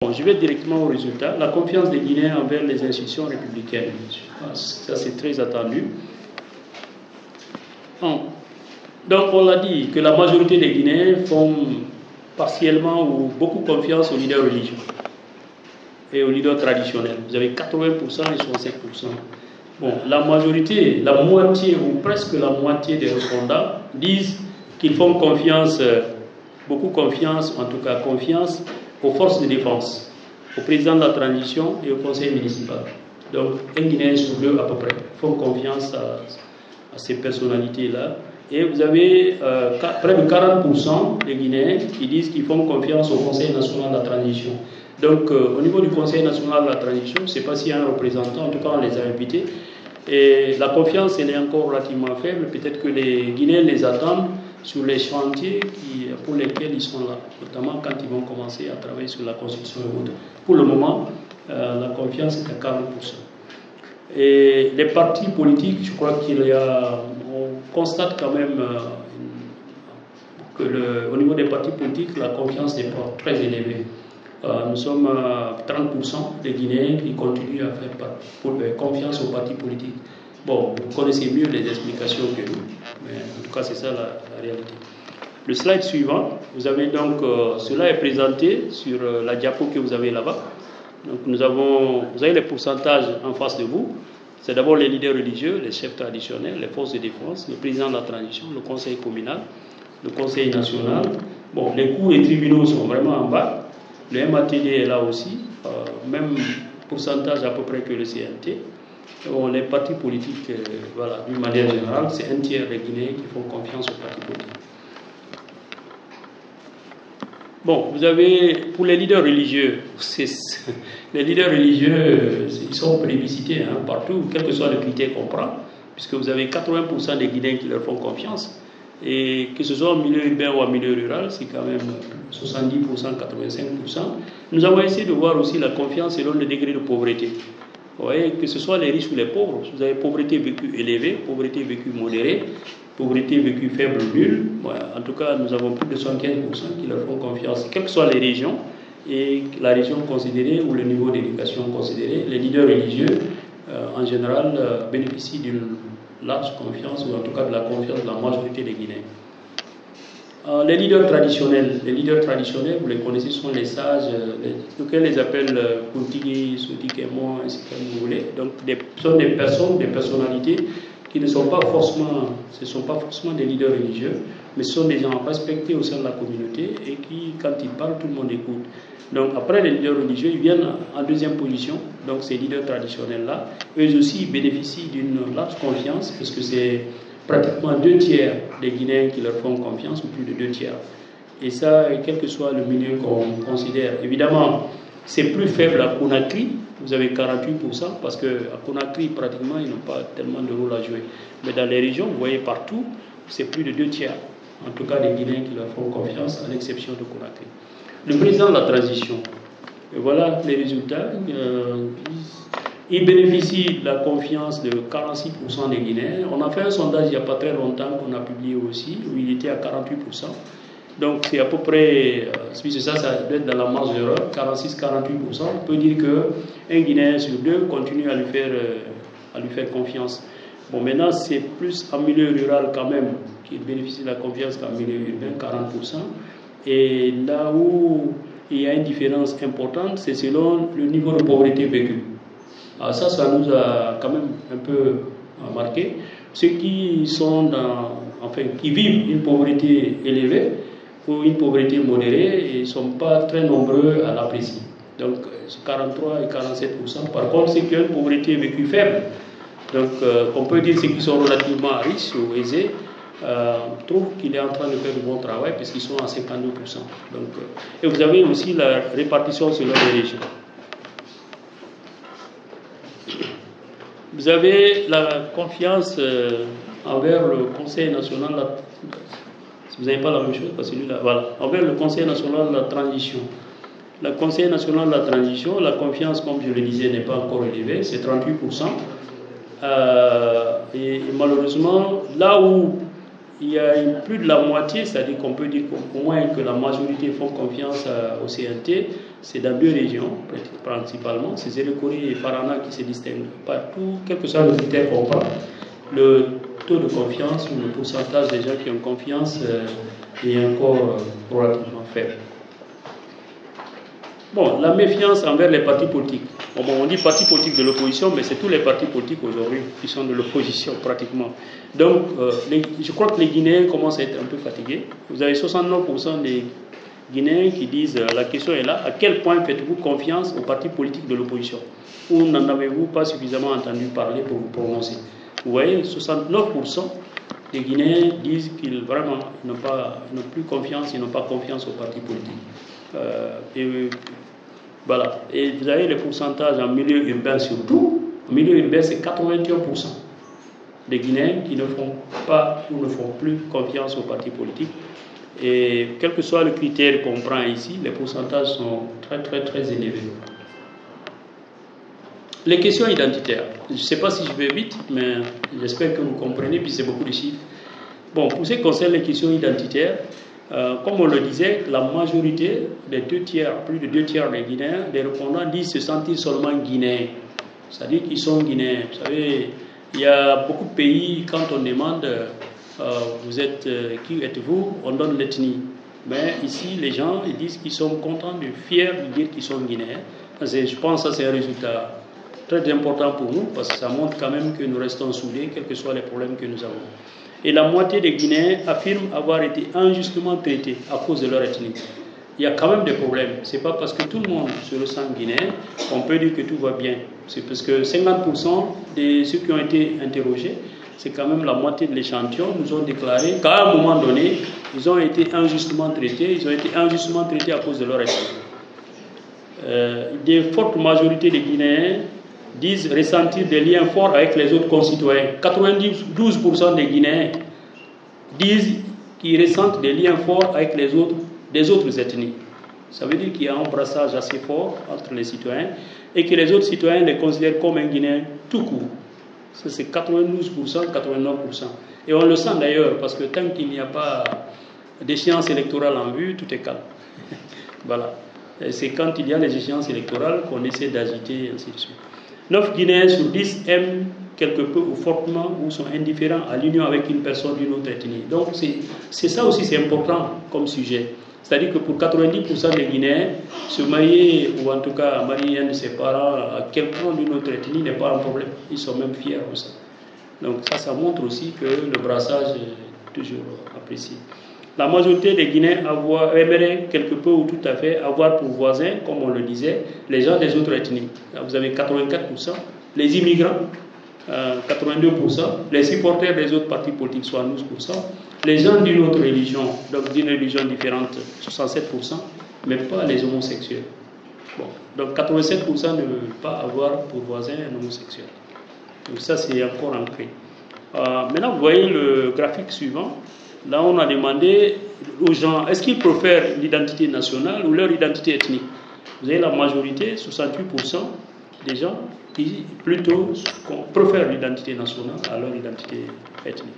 Bon, je vais directement au résultat. La confiance des Guinéens envers les institutions républicaines. Ça, c'est très attendu. Bon. Donc, on l'a dit que la majorité des Guinéens font partiellement ou beaucoup confiance aux leaders religieux et aux leaders traditionnels. Vous avez 80% et 65%. Bon, la majorité, la moitié ou presque la moitié des répondants disent qu'ils font confiance, beaucoup confiance, en tout cas confiance, aux forces de défense, au président de la transition et au conseil municipal. Donc, un Guinéen sur deux à peu près font confiance à ces personnalités-là. Et vous avez près de 40% des Guinéens qui disent qu'ils font confiance au Conseil national de la transition. Donc, au niveau du Conseil national de la transition, je ne sais pas s'il y a un représentant, en tout cas on les a invités. Et la confiance, elle est encore relativement faible. Peut-être que les Guinéens les attendent sur les chantiers pour lesquels ils sont là, notamment quand ils vont commencer à travailler sur la Constitution et autres. Pour le moment, la confiance est à 40%. Et les partis politiques, je crois qu'il y a, on constate quand même que au niveau des partis politiques, la confiance n'est pas très élevée. Nous sommes à 30% des Guinéens qui continuent à faire confiance aux partis politiques. Bon, vous connaissez mieux les explications que nous, mais en tout cas, c'est ça la réalité. Le slide suivant, vous avez donc, cela est présenté sur la diapo que vous avez là-bas. Donc, vous avez les pourcentages en face de vous. C'est d'abord les leaders religieux, les chefs traditionnels, les forces de défense, le président de la transition, le conseil communal, le conseil national. Bon, les cours et tribunaux sont vraiment en bas. Le MATD est là aussi, même pourcentage à peu près que le CNT. Bon, les partis politiques, voilà, d'une manière générale, c'est un tiers des Guinéens qui font confiance aux partis politiques. Bon, vous avez, pour les leaders religieux, ils sont plébiscités partout, quel que soit le critère qu'on prend, puisque vous avez 80% des Guinéens qui leur font confiance. Et que ce soit en milieu urbain ou en milieu rural, c'est quand même 70%, 85%. Nous avons essayé de voir aussi la confiance selon le degré de pauvreté. Vous voyez, que ce soit les riches ou les pauvres, vous avez pauvreté vécue élevée, pauvreté vécue modérée, pauvreté vécue faible ou nulle. En tout cas, nous avons plus de 75% qui leur font confiance, quelles que soient les régions, et la région considérée ou le niveau d'éducation considéré. Les leaders religieux, en général, bénéficient d'une large confiance, ou en tout cas de la confiance de la majorité des Guinéens. Les leaders traditionnels, vous les connaissez, sont les sages, auxquels les appellent Kuntigui, Sotikemo, ainsi que vous voulez. Donc, ce sont des personnes, des personnalités qui ne sont pas forcément, ce ne sont pas forcément des leaders religieux, mais ce sont des gens respectés au sein de la communauté et qui, quand ils parlent, tout le monde écoute. Donc, après les leaders religieux, ils viennent en deuxième position. Donc, ces leaders traditionnels-là, eux aussi bénéficient d'une large confiance, parce que c'est pratiquement 2 tiers des Guinéens qui leur font confiance, ou plus de 2 tiers. Et ça, quel que soit le milieu qu'on considère. Évidemment, c'est plus faible à Conakry, vous avez 48%, parce qu'à Conakry, pratiquement, ils n'ont pas tellement de rôle à jouer. Mais dans les régions, vous voyez partout, c'est plus de 2 tiers, en tout cas des Guinéens qui leur font confiance, à l'exception de Conakry. Le président de la transition, et voilà les résultats. Il bénéficie de la confiance de 46% des Guinéens. On a fait un sondage il n'y a pas très longtemps qu'on a publié aussi, où il était à 48%. Donc c'est à peu près, ça doit être dans la marge d'erreur, 46-48%. On peut dire qu'un Guinéen sur deux continue à lui faire confiance. Bon, maintenant c'est plus en milieu rural quand même qu'il bénéficie de la confiance qu'en milieu urbain, 40%. Et là où il y a une différence importante, c'est selon le niveau de pauvreté vécu. Alors ça nous a quand même un peu marqué. Ceux qui sont qui vivent une pauvreté élevée ou une pauvreté modérée, ils ne sont pas très nombreux à l'apprécier. Donc 43 et 47%. Par contre, ceux qui ont une pauvreté vécue faible, donc on peut dire ceux qui sont relativement riches ou aisés, trouvent qu'il est en train de faire du bon travail parce qu'ils sont à 52%. Donc, et vous avez aussi la répartition selon les régions. Vous avez la confiance envers le Conseil national, si vous n'avez pas la même chose, parce que celui-là, voilà, envers le Conseil national de la transition. Le Conseil national de la transition, la confiance, comme je le disais, n'est pas encore élevée, c'est 38%. Et malheureusement, là où il y a plus de la moitié, c'est-à-dire qu'on peut dire qu'au moins que la majorité font confiance au CNT. C'est dans 2 régions, principalement. C'est Sérékori et Farana qui se distinguent. Partout, quel que soit le critère qu'on prend, le taux de confiance ou le pourcentage des gens qui ont confiance est encore relativement faible. Bon, la méfiance envers les partis politiques. Bon, on dit partis politiques de l'opposition, mais c'est tous les partis politiques aujourd'hui qui sont de l'opposition pratiquement. Donc, je crois que les Guinéens commencent à être un peu fatigués. Vous avez 69% des Guinéens qui disent la question est là, à quel point faites-vous confiance aux partis politiques de l'opposition? Ou n'en avez-vous pas suffisamment entendu parler pour vous prononcer? Vous voyez, 69% des Guinéens disent qu'ils vraiment n'ont plus confiance, ils n'ont pas confiance aux partis politiques. Voilà. Et vous avez les pourcentages en milieu urbain surtout. En milieu urbain, c'est 81% des Guinéens qui ne font pas ou ne font plus confiance aux partis politiques. Et quel que soit le critère qu'on prend ici, les pourcentages sont très très très élevés. Les questions identitaires. Je ne sais pas si je vais vite, mais j'espère que vous comprenez, puis c'est beaucoup de chiffres. Bon, pour ce qui concerne les questions identitaires, comme on le disait, la majorité des 2 tiers, plus de 2 tiers des Guinéens, des répondants disent se sentir seulement Guinéens. C'est-à-dire qu'ils sont Guinéens. Vous savez, il y a beaucoup de pays, quand on demande qui êtes-vous, on donne l'ethnie. Mais ici, les gens, ils disent qu'ils sont contents, fiers de dire qu'ils sont Guinéens. Je pense que c'est un résultat très important pour nous, parce que ça montre quand même que nous restons soudés, quels que soient les problèmes que nous avons. Et la moitié des Guinéens affirment avoir été injustement traités à cause de leur ethnie. Il y a quand même des problèmes. Ce n'est pas parce que tout le monde se ressent guinéen qu'on peut dire que tout va bien. C'est parce que 50% de ceux qui ont été interrogés, c'est quand même la moitié de l'échantillon, nous ont déclaré qu'à un moment donné, ils ont été injustement traités. Ils ont été injustement traités à cause de leur ethnie. Des fortes majorités des Guinéens disent ressentir des liens forts avec les autres concitoyens. 92% des Guinéens disent qu'ils ressentent des liens forts avec des autres ethnies. Ça veut dire qu'il y a un brassage assez fort entre les citoyens et que les autres citoyens les considèrent comme un Guinéen tout court. Ça, c'est 92%, 89%. Et on le sent d'ailleurs, parce que tant qu'il n'y a pas d'échéance électorale en vue, tout est calme. Voilà. Et c'est quand il y a les échéances électorales qu'on essaie d'agiter, et ainsi de suite. 9 Guinéens sur 10 aiment quelque peu ou fortement ou sont indifférents à l'union avec une personne d'une autre ethnie. Donc c'est ça aussi, c'est important comme sujet. C'est-à-dire que pour 90% des Guinéens, se marier ou en tout cas marier un de ses parents à quelqu'un d'une autre ethnie n'est pas un problème. Ils sont même fiers de ça. Donc ça montre aussi que le brassage est toujours apprécié. La majorité des Guinéens aimeraient quelque peu ou tout à fait avoir pour voisins, comme on le disait, les gens des autres ethnies. Là, vous avez 84%, les immigrants, 82%, les supporters des autres partis politiques, 72%, les gens d'une autre religion, donc d'une religion différente, 67%, mais pas les homosexuels. Bon, donc 87% ne veulent pas avoir pour voisin un homosexuel. Donc ça, c'est encore ancré. Maintenant, vous voyez le graphique suivant. Là, on a demandé aux gens, est-ce qu'ils préfèrent l'identité nationale ou leur identité ethnique? Vous avez la majorité, 68% des gens, qui plutôt préfèrent l'identité nationale à leur identité ethnique.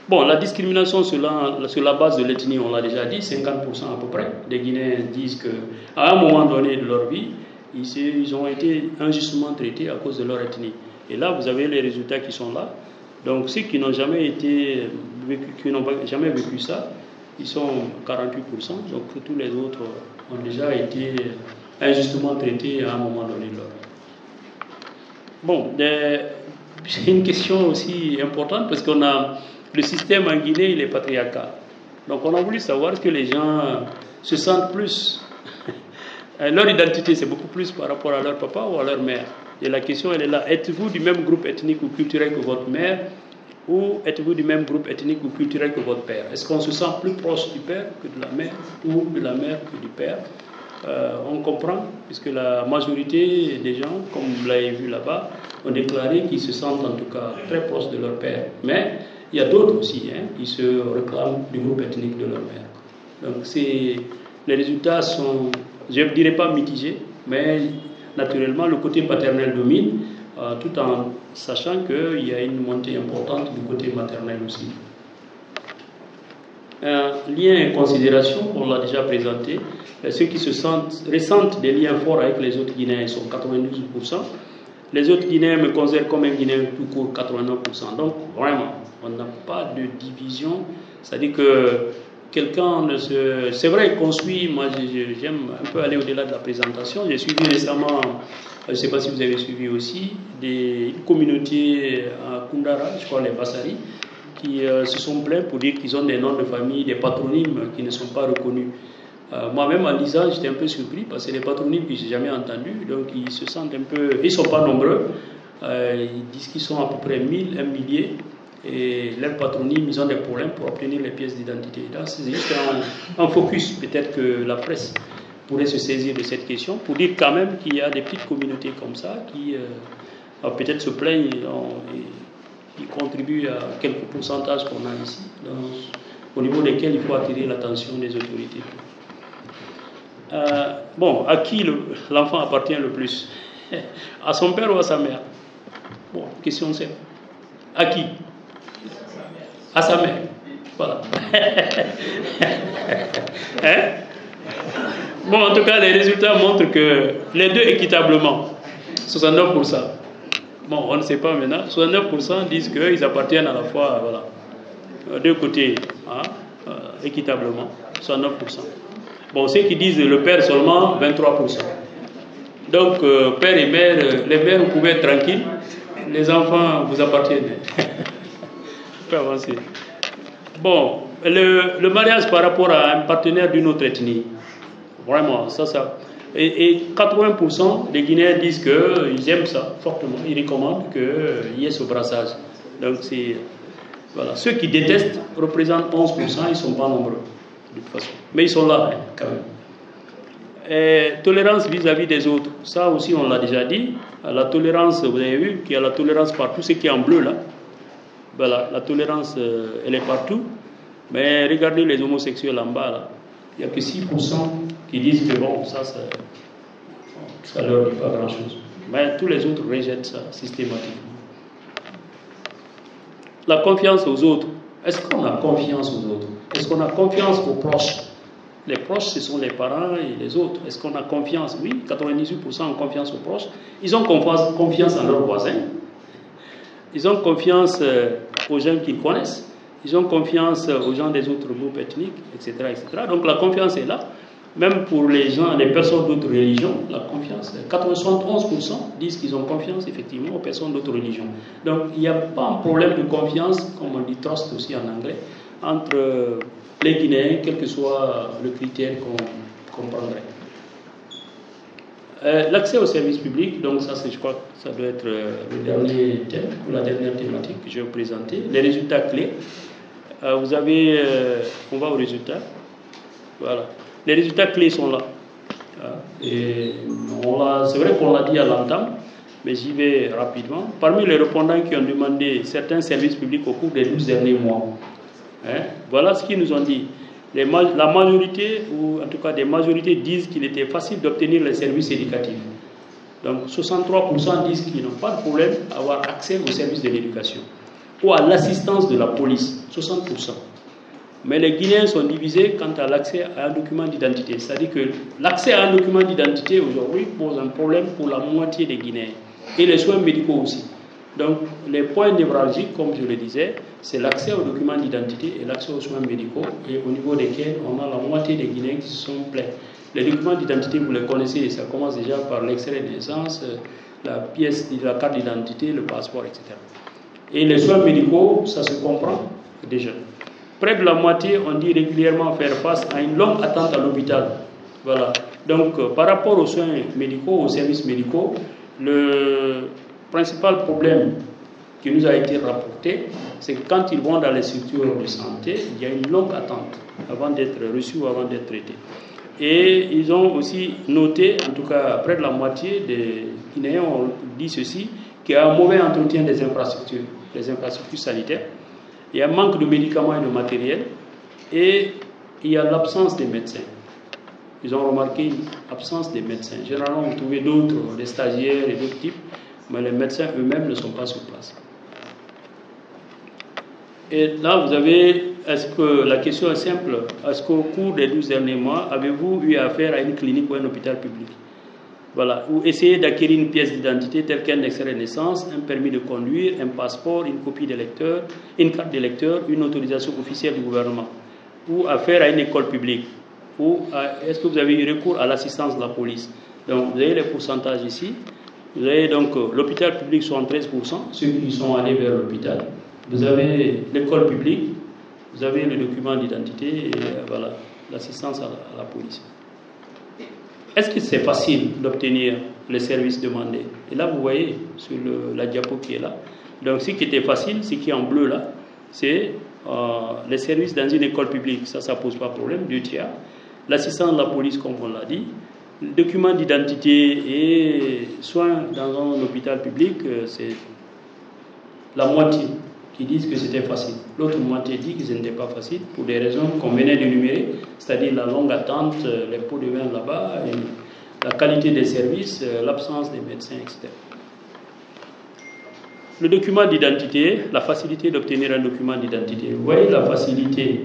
Bon, la discrimination sur la base de l'ethnie, on l'a déjà dit, 50% à peu près des Guinéens disent qu'à un moment donné de leur vie, ils ont été injustement traités à cause de leur ethnie. Et là, vous avez les résultats qui sont là. Donc, ceux qui n'ont jamais vécu ça, ils sont 48%. Donc, tous les autres ont déjà été injustement traités à un moment donné de leur vie. Bon, c'est une question aussi importante parce qu'on a le système en Guinée, il est patriarcal. Donc, on a voulu savoir que les gens se sentent plus. Leur identité, c'est beaucoup plus par rapport à leur papa ou à leur mère. Et la question, elle est là. Êtes-vous du même groupe ethnique ou culturel que votre mère, ou êtes-vous du même groupe ethnique ou culturel que votre père? Est-ce qu'on se sent plus proche du père que de la mère, ou de la mère que du père? On comprend, puisque la majorité des gens, comme vous l'avez vu là-bas, ont déclaré qu'ils se sentent en tout cas très proches de leur père. Mais il y a d'autres aussi qui se réclament du groupe ethnique de leur mère. Donc les résultats sont, je ne dirais pas mitigés, mais naturellement le côté paternel domine, tout en sachant qu'il y a une montée importante du côté maternel aussi. Liens et considérations, on l'a déjà présenté. Ceux qui ressentent des liens forts avec les autres Guinéens sont 92%. Les autres Guinéens me considèrent comme un Guinéen tout court, 89%. Donc, vraiment, on n'a pas de division. C'est-à-dire que quelqu'un ne se... C'est vrai qu'on suit, moi j'aime un peu aller au-delà de la présentation. J'ai suivi récemment, je ne sais pas si vous avez suivi aussi, des communautés à Koundara, je crois les Bassari, qui se sont plaints pour dire qu'ils ont des noms de famille, des patronymes qui ne sont pas reconnus. Moi-même, en lisant, j'étais un peu surpris parce que c'est des patronymes que je n'ai jamais entendus, donc ils se sentent un peu... Ils ne sont pas nombreux, ils disent qu'ils sont à peu près 1000, 1 millier, et leurs patronymes, ils ont des problèmes pour obtenir les pièces d'identité. C'est juste un focus, peut-être que la presse pourrait se saisir de cette question, pour dire quand même qu'il y a des petites communautés comme ça qui peut-être se plaignent qui contribuent à quelques pourcentages qu'on a ici, au niveau desquels il faut attirer l'attention des autorités. Bon, à qui l'enfant appartient le plus? À son père ou à sa mère? Bon, question simple. À qui? À sa mère. Voilà. Hein? Bon, en tout cas, les résultats montrent que les deux équitablement, 69%. Bon, on ne sait pas maintenant. 69% disent qu'ils appartiennent à la fois, voilà, deux côtés, hein, équitablement, 69%. Bon, ceux qui disent le père seulement, 23%. Donc, père et mère, les mères, vous pouvez être tranquilles. Les enfants vous appartiennent. On peut avancer. Bon, le mariage par rapport à un partenaire d'une autre ethnie, vraiment, ça. Et 80% des Guinéens disent qu'ils aiment ça fortement. Ils recommandent qu'il y ait ce brassage. Donc, c'est... Voilà. Ceux qui détestent représentent 11%, ils ne sont pas nombreux, de toute façon. Mais ils sont là, hein, quand même. Et tolérance vis-à-vis des autres, ça aussi on l'a déjà dit. La tolérance, vous avez vu qu'il y a la tolérance partout, ce qui est en bleu là. Voilà, la tolérance, elle est partout. Mais regardez les homosexuels en bas là. Il n'y a que 6% qui disent que bon, ça leur dit pas grand-chose. Mais tous les autres rejettent ça systématiquement. La confiance aux autres. Est-ce qu'on a confiance aux autres? Est-ce qu'on a confiance aux proches? Les proches, ce sont les parents et les autres. Est-ce qu'on a confiance? Oui, 98% ont confiance aux proches. Ils ont confiance en leurs voisins. Ils ont confiance aux gens qu'ils connaissent. Ils ont confiance aux gens des autres groupes ethniques, etc., etc. Donc la confiance est là. Même pour les gens, les personnes d'autres religions, la confiance, 71% disent qu'ils ont confiance effectivement aux personnes d'autres religions. Donc il n'y a pas un problème de confiance, comme on dit trust aussi en anglais, entre les Guinéens, quel que soit le critère qu'on prendrait. L'accès aux services publics, donc ça, je crois que ça doit être le dernier thème, ou la dernière thématique que je vais vous présenter. Les résultats clés. Vous avez, on va aux résultats. Voilà. Les résultats clés sont là. Et c'est vrai qu'on l'a dit à l'entame, mais j'y vais rapidement. Parmi les répondants qui ont demandé certains services publics au cours des 12 derniers mois, voilà ce qu'ils nous ont dit. La majorité, ou en tout cas des majorités, disent qu'il était facile d'obtenir les services éducatifs. Donc 63% disent qu'ils n'ont pas de problème à avoir accès aux services de l'éducation ou à l'assistance de la police, 60%. Mais les Guinéens sont divisés quant à l'accès à un document d'identité. C'est-à-dire que l'accès à un document d'identité aujourd'hui pose un problème pour la moitié des Guinéens. Et les soins médicaux aussi. Donc les points névralgiques, comme je le disais, c'est l'accès aux documents d'identité et l'accès aux soins médicaux, et au niveau desquels on a la moitié des Guinéens qui se sont plaints. Les documents d'identité, vous les connaissez, ça commence déjà par l'extrait de naissance, la pièce, la carte d'identité, le passeport, etc. Et les soins médicaux, ça se comprend déjà. Près de la moitié, on dit régulièrement faire face à une longue attente à l'hôpital. Voilà. Donc, par rapport aux soins médicaux, aux services médicaux, le principal problème qui nous a été rapporté, c'est que quand ils vont dans les structures de santé, il y a une longue attente avant d'être reçus ou avant d'être traités. Et ils ont aussi noté, en tout cas près de la moitié des Guinéens ont dit ceci, qu'il y a un mauvais entretien des infrastructures sanitaires, il y a un manque de médicaments et de matériel, et il y a l'absence des médecins. Ils ont remarqué une absence des médecins. Généralement, vous trouvez d'autres, des stagiaires et d'autres types, mais les médecins eux-mêmes ne sont pas sur place. Et là, vous avez, est-ce que, la question est simple, est-ce qu'au cours des 12 derniers mois, avez-vous eu affaire à une clinique ou un hôpital public? Voilà, ou essayer d'acquérir une pièce d'identité telle qu'un extrait de naissance, un permis de conduire, un passeport, une copie d'électeur, une carte d'électeur, une autorisation officielle du gouvernement, ou affaire à une école publique, ou est-ce que vous avez eu recours à l'assistance de la police? Donc, vous avez les pourcentages ici. Vous avez donc l'hôpital public 73%, ceux qui sont allés vers l'hôpital. Vous avez l'école publique, vous avez le document d'identité et voilà, l'assistance à la police. Est-ce que c'est facile d'obtenir les services demandés? Et là, vous voyez sur la diapo qui est là. Donc, ce qui était facile, ce qui est en bleu là, c'est les services dans une école publique. Ça ne pose pas de problème, 2 tiers. L'assistance de la police, comme on l'a dit. Le document d'identité et soins dans un hôpital public, c'est la moitié qui disent que c'était facile. L'autre moitié dit que ce n'était pas facile pour des raisons qu'on venait d'énumérer, c'est-à-dire la longue attente, les pots de vin là-bas, la qualité des services, l'absence des médecins, etc. Le document d'identité, la facilité d'obtenir un document d'identité. Vous voyez la facilité.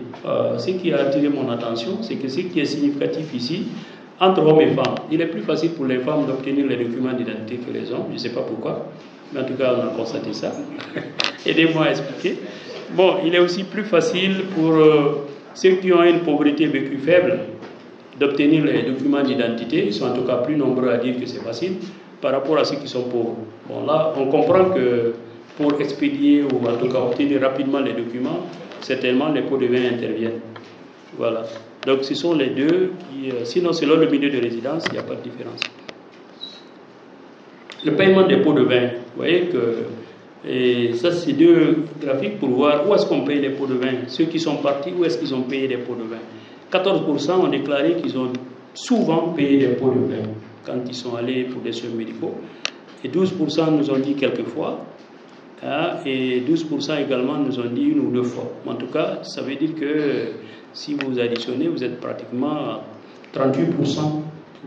Ce qui a attiré mon attention, c'est que ce qui est significatif ici, entre hommes et femmes, il est plus facile pour les femmes d'obtenir les documents d'identité que les hommes. Je ne sais pas pourquoi, mais en tout cas, on a constaté ça. Aidez-moi à expliquer. Bon, il est aussi plus facile pour ceux qui ont une pauvreté vécue faible d'obtenir les documents d'identité. Ils sont en tout cas plus nombreux à dire que c'est facile par rapport à ceux qui sont pauvres. Bon, là, on comprend que pour expédier ou en tout cas obtenir rapidement les documents, certainement les pots de vin interviennent. Voilà. Donc ce sont les deux qui, sinon selon le milieu de résidence, il n'y a pas de différence. Le paiement des pots de vin, vous voyez que, et ça c'est 2 graphiques pour voir où est-ce qu'on paye les pots de vin. Ceux qui sont partis, où est-ce qu'ils ont payé des pots de vin. 14% ont déclaré qu'ils ont souvent payé des pots de vin quand ils sont allés pour des soins médicaux. Et 12% nous ont dit quelques fois. Et 12% également nous ont dit 1 ou 2 fois. En tout cas, ça veut dire que si vous additionnez, vous êtes pratiquement à 38%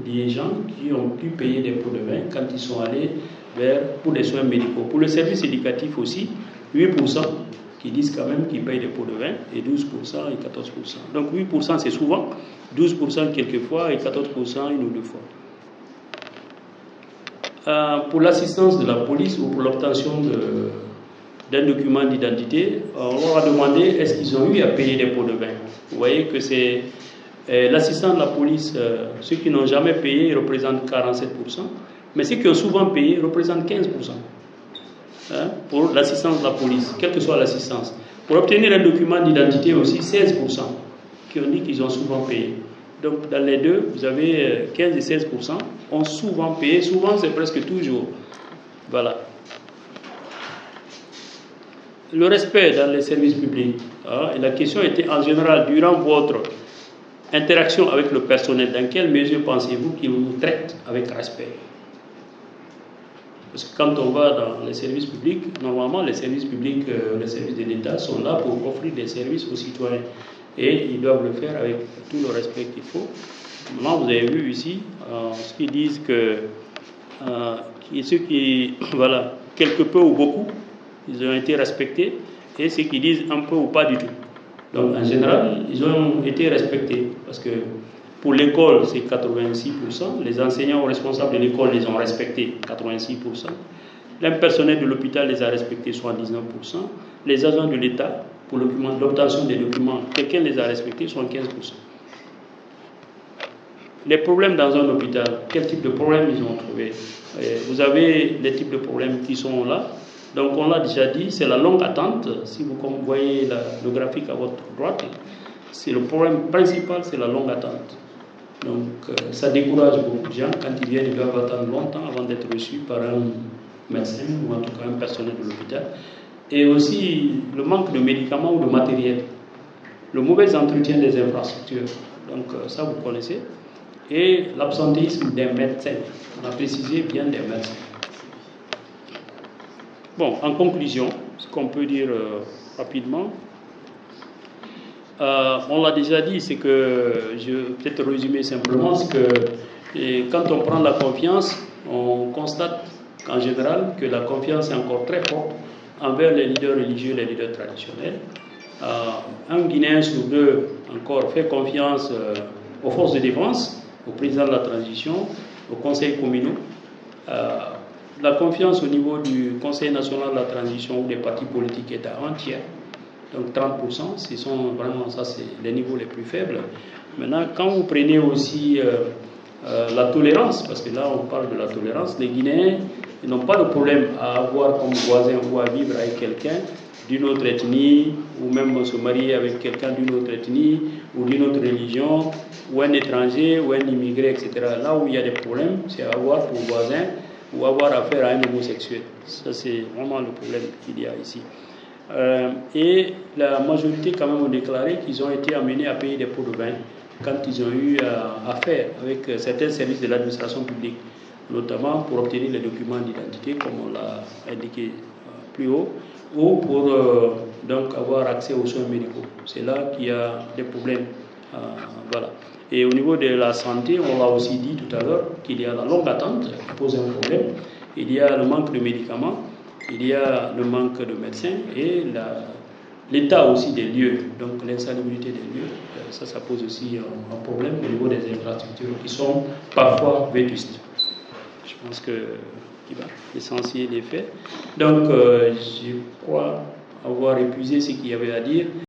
des gens qui ont pu payer des pots de vin quand ils sont allés pour des soins médicaux. Pour le service éducatif aussi, 8% qui disent quand même qu'ils payent des pots de vin, et 12% et 14%. Donc 8% c'est souvent, 12% quelquefois et 14% 1 ou 2 fois. Pour l'assistance de la police ou pour l'obtention d'un document d'identité, on leur a demandé est-ce qu'ils ont eu à payer des pots de vin. Vous voyez que c'est l'assistant de la police, ceux qui n'ont jamais payé représentent 47%, mais ceux qui ont souvent payé représentent 15%. Pour l'assistance de la police, quelle que soit l'assistance. Pour obtenir un document d'identité aussi, 16% qui ont dit qu'ils ont souvent payé. Donc dans les deux, vous avez 15 et 16% ont souvent payé. Souvent, c'est presque toujours. Voilà. Le respect dans les services publics. Et la question était en général, durant votre interaction avec le personnel, dans quelle mesure pensez-vous qu'ils vous traitent avec respect? Parce que quand on va dans les services publics, normalement les services publics, les services de l'État sont là pour offrir des services aux citoyens. Et ils doivent le faire avec tout le respect qu'il faut. Maintenant, vous avez vu ici, ce qu'ils disent que ceux qui, voilà, quelque peu ou beaucoup, ils ont été respectés, et ceux qui disent un peu ou pas du tout. Donc, en général, ils ont été respectés, parce que pour l'école, c'est 86%, les enseignants responsables de l'école les ont respectés, 86%, le personnel de l'hôpital les a respectés, soit 19%, les agents de l'État, pour l'obtention des documents, quelqu'un les a respectés, soit 15%. Les problèmes dans un hôpital, quel type de problèmes ils ont trouvé? Vous avez les types de problèmes qui sont là. Donc on l'a déjà dit, c'est la longue attente. Si vous voyez le graphique à votre droite, c'est le problème principal, c'est la longue attente. Donc ça décourage beaucoup de gens. Quand ils viennent, ils doivent attendre longtemps avant d'être reçus par un médecin ou en tout cas un personnel de l'hôpital. Et aussi le manque de médicaments ou de matériel. Le mauvais entretien des infrastructures. Donc ça, vous connaissez. Et l'absentéisme des médecins. On a précisé bien des médecins. Bon, en conclusion, ce qu'on peut dire rapidement, on l'a déjà dit, c'est que, je vais peut-être résumer simplement, c'est que quand on prend la confiance, on constate en général que la confiance est encore très forte envers les leaders religieux et les leaders traditionnels. un Guinéen sur deux encore fait confiance aux forces de défense, au président de la transition, aux conseils communaux. La confiance au niveau du Conseil national de la transition ou des partis politiques est à un tiers. Donc 30%, ce sont vraiment, ça c'est les niveaux les plus faibles. Maintenant, quand vous prenez aussi la tolérance, parce que là on parle de la tolérance, les Guinéens n'ont pas de problème à avoir comme voisin ou à vivre avec quelqu'un d'une autre ethnie, ou même se marier avec quelqu'un d'une autre ethnie, ou d'une autre religion, ou un étranger, ou un immigré, etc. Là où il y a des problèmes, c'est avoir pour voisin ou avoir affaire à un homosexuel. Ça c'est vraiment le problème qu'il y a ici. Et la majorité quand même ont déclaré qu'ils ont été amenés à payer des pots de vin quand ils ont eu affaire avec certains services de l'administration publique, notamment pour obtenir les documents d'identité, comme on l'a indiqué plus haut, ou pour donc avoir accès aux soins médicaux. C'est là qu'il y a des problèmes. Voilà. Et au niveau de la santé, on l'a aussi dit tout à l'heure, qu'il y a la longue attente qui pose un problème. Il y a le manque de médicaments, il y a le manque de médecins et l'état aussi des lieux, donc l'insalubrité des lieux. Ça pose aussi un problème au niveau des infrastructures qui sont parfois vétustes. Je pense que l'essentiel est fait. Donc, je crois avoir épuisé ce qu'il y avait à dire.